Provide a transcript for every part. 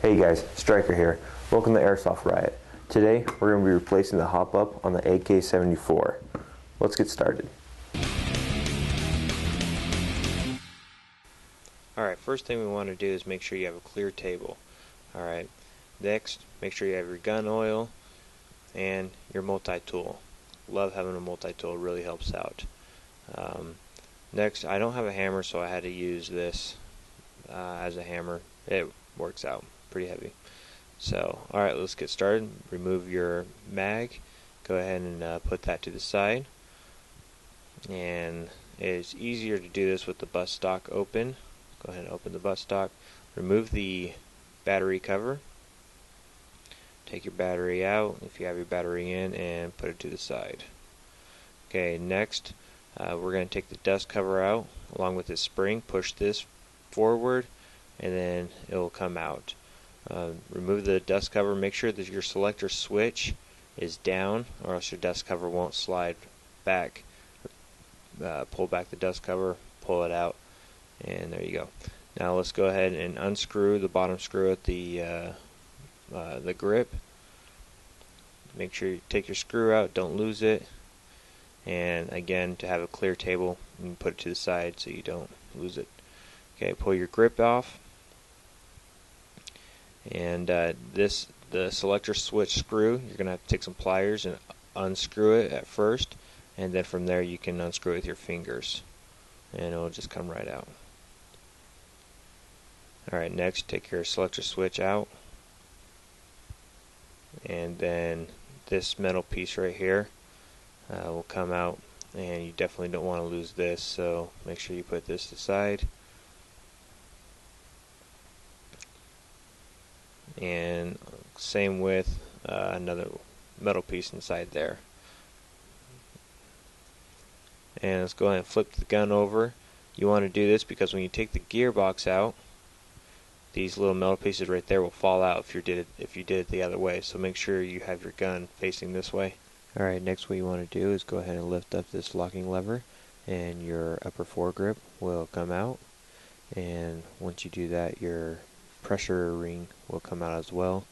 Hey guys, Striker here. Welcome to AIRSOFT RIOT. Today we're going to be replacing the hop-up on the AK-74. Let's get started. Alright, first thing we want to do is make sure you have a clear table. Alright, next make sure you have your gun oil and your multi-tool. Love having a multi-tool, really helps out. Next, I don't have a hammer, so I had to use this as a hammer. It works out pretty heavy. So, alright, let's get started. Remove your mag. Go ahead and put that to the side. And it's easier to do this with the butt stock open. Go ahead and open the butt stock. Remove the battery cover. Take your battery out, if you have your battery in, and put it to the side. Okay, next we're going to take the dust cover out along with the spring. Push this forward and then it will come out. Remove the dust cover. Make sure that your selector switch is down or else your dust cover won't slide back. Pull back the dust cover, pull it out, and there you go. Now let's go ahead and unscrew the bottom screw at the grip. Make sure you take your screw out, don't lose it. And again, to have a clear table, you can put it to the side so you don't lose it. Okay, pull your grip off. And the selector switch screw, you're going to have to take some pliers and unscrew it at first, and then from there you can unscrew it with your fingers and it'll just come right out. Alright, next take your selector switch out, and then this metal piece right here will come out, and you definitely don't want to lose this, so make sure you put this aside. And same with another metal piece inside there. And let's go ahead and flip the gun over. You want to do this because when you take the gearbox out, these little metal pieces right there will fall out if you did it the other way. So make sure you have your gun facing this way. Alright, next what you want to do is go ahead and lift up this locking lever, and your upper foregrip will come out. And once you do that, your pressure ring will come out as well.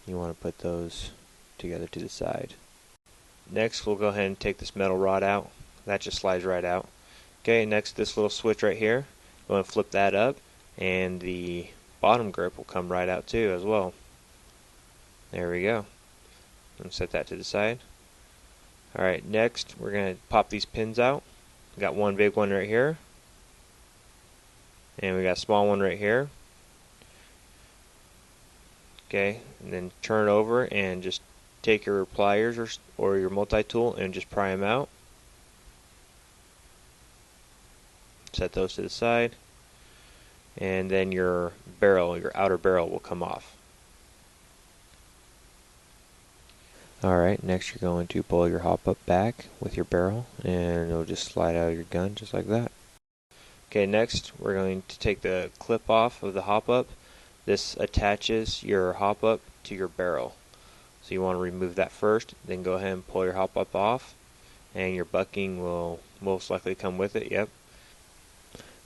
You want to put those together to the side. Next we'll go ahead and take this metal rod out. That just slides right out. Okay, next this little switch right here, go ahead and flip that up, and the bottom grip will come right out too as well. There we go. And set that to the side. Alright, next we're going to pop these pins out. We got one big one right here, and we got a small one right here. Okay, and then turn it over and just take your pliers or your multi-tool and just pry them out. Set those to the side, and then your barrel, your outer barrel, will come off. Alright, next you're going to pull your hop-up back with your barrel, and it'll just slide out of your gun just like that. Okay, next we're going to take the clip off of the hop-up. This attaches your hop-up to your barrel. So you want to remove that first, then go ahead and pull your hop-up off, and your bucking will most likely come with it, yep.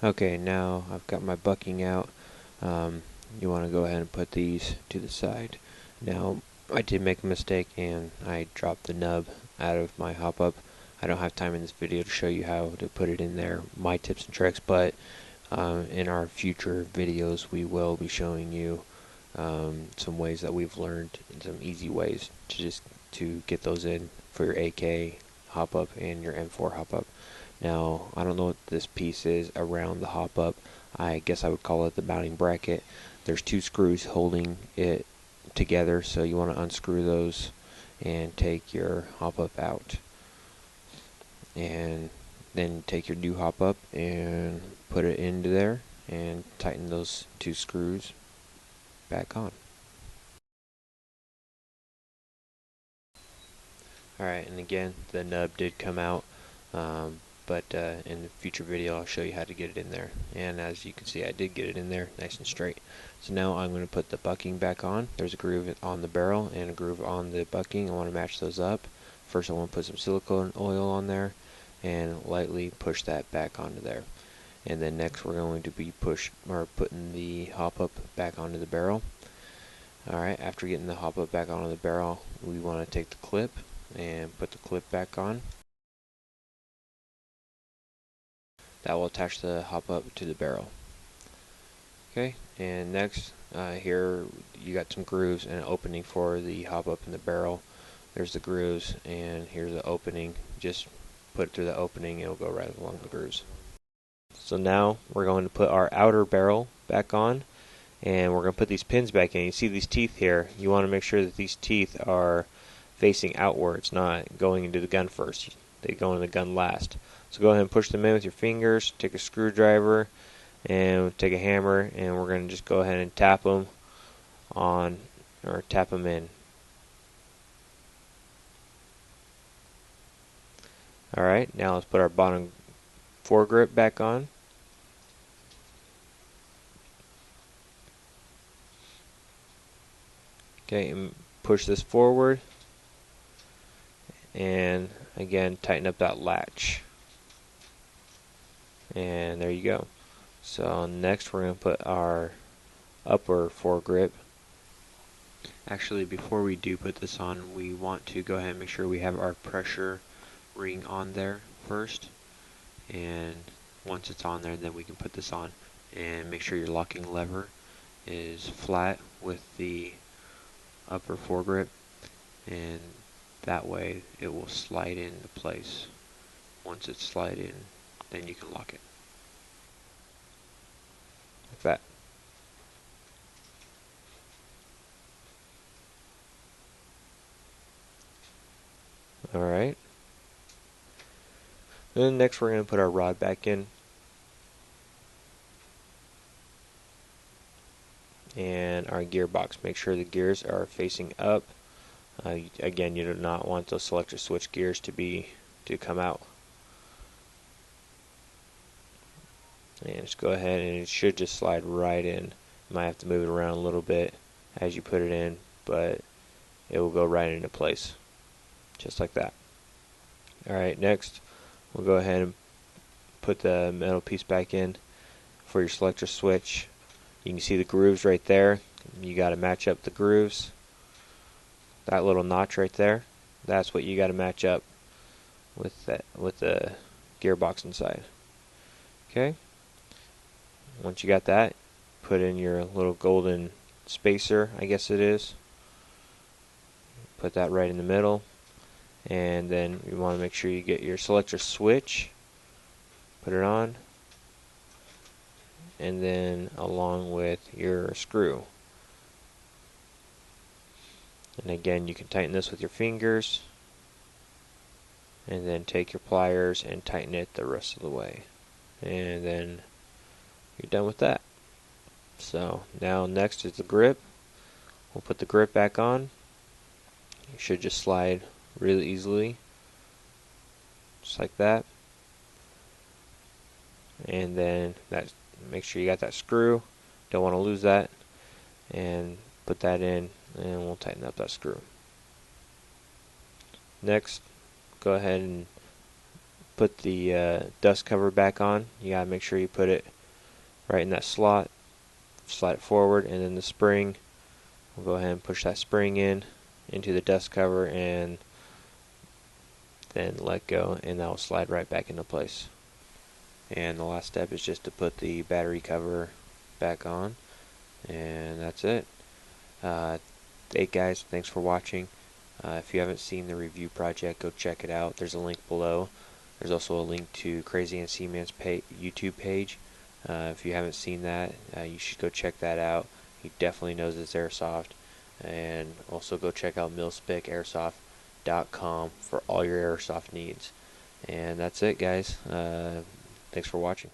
Okay, now I've got my bucking out. You want to go ahead and put these to the side. Now, I did make a mistake and I dropped the nub out of my hop-up. I don't have time in this video to show you how to put it in there, my tips and tricks, but in our future videos we will be showing you some ways that we've learned, and some easy ways to get those in for your AK hop-up and your M4 hop-up. Now, I don't know what this piece is around the hop-up. I guess I would call it the mounting bracket. There's two screws holding it together, so you want to unscrew those and take your hop-up out. And then take your new hop-up and put it into there and tighten those two screws back on. Alright, and again, the nub did come out, but in the future video I'll show you how to get it in there. And as you can see, I did get it in there nice and straight. So now I'm going to put the bucking back on. There's a groove on the barrel and a groove on the bucking. I want to match those up. First I want to put some silicone oil on there and lightly push that back onto there. And then next we're going to be putting the hop-up back onto the barrel. Alright, after getting the hop up back onto the barrel, we want to take the clip and put the clip back on. That will attach the hop up to the barrel. Okay, and next here you got some grooves and an opening for the hop up in the barrel. There's the grooves, and here's the opening. Just put it through the opening, it'll go right along the grooves. So now we're going to put our outer barrel back on, and we're going to put these pins back in. You see these teeth here. You want to make sure that these teeth are facing outwards, not going into the gun first. They go in the gun last. So go ahead and push them in with your fingers. Take a screwdriver and take a hammer, and we're going to just go ahead and tap them on, or tap them in. Alright, now let's put our bottom foregrip back on. Okay, and push this forward, and again tighten up that latch, and there you go. So next we're going to put our upper foregrip. Actually, before we do put this on, we want to go ahead and make sure we have our pressure ring on there first, and once it's on there, then we can put this on. And make sure your locking lever is flat with the upper foregrip, and that way it will slide into place. Once it's slide in, then you can lock it like that. Alright, then next we're going to put our rod back in, and our gearbox. Make sure the gears are facing up. Again, you do not want those selector switch gears to come out. And just go ahead, and it should just slide right in. You might have to move it around a little bit as you put it in, but it will go right into place, just like that. Alright, next we'll go ahead and put the metal piece back in for your selector switch. You can see the grooves right there. You got to match up the grooves. That little notch right there, that's what you got to match up with the gearbox inside. Okay. Once you got that, put in your little golden spacer, I guess it is. Put that right in the middle, and then you want to make sure you get your selector switch. Put it on, and then along with your screw. And again, you can tighten this with your fingers, and then take your pliers and tighten it the rest of the way, and then you're done with that. So now next is the grip. We'll put the grip back on. It should just slide really easily, just like that. And then make sure you got that screw. Don't want to lose that. And put that in, and we'll tighten up that screw. Next, go ahead and put the dust cover back on. You gotta make sure you put it right in that slot. Slide it forward, and then the spring. We'll go ahead and push that spring into the dust cover, and then let go, and that will slide right back into place. And the last step is just to put the battery cover back on, and that's it. Hey guys, thanks for watching. If you haven't seen the review project, go check it out. There's a link below. There's also a link to Crazy NC Man's YouTube page. If you haven't seen that, you should go check that out. He definitely knows his airsoft. And also go check out milspecAirsoft.com for all your airsoft needs. And that's it, guys. Thanks for watching.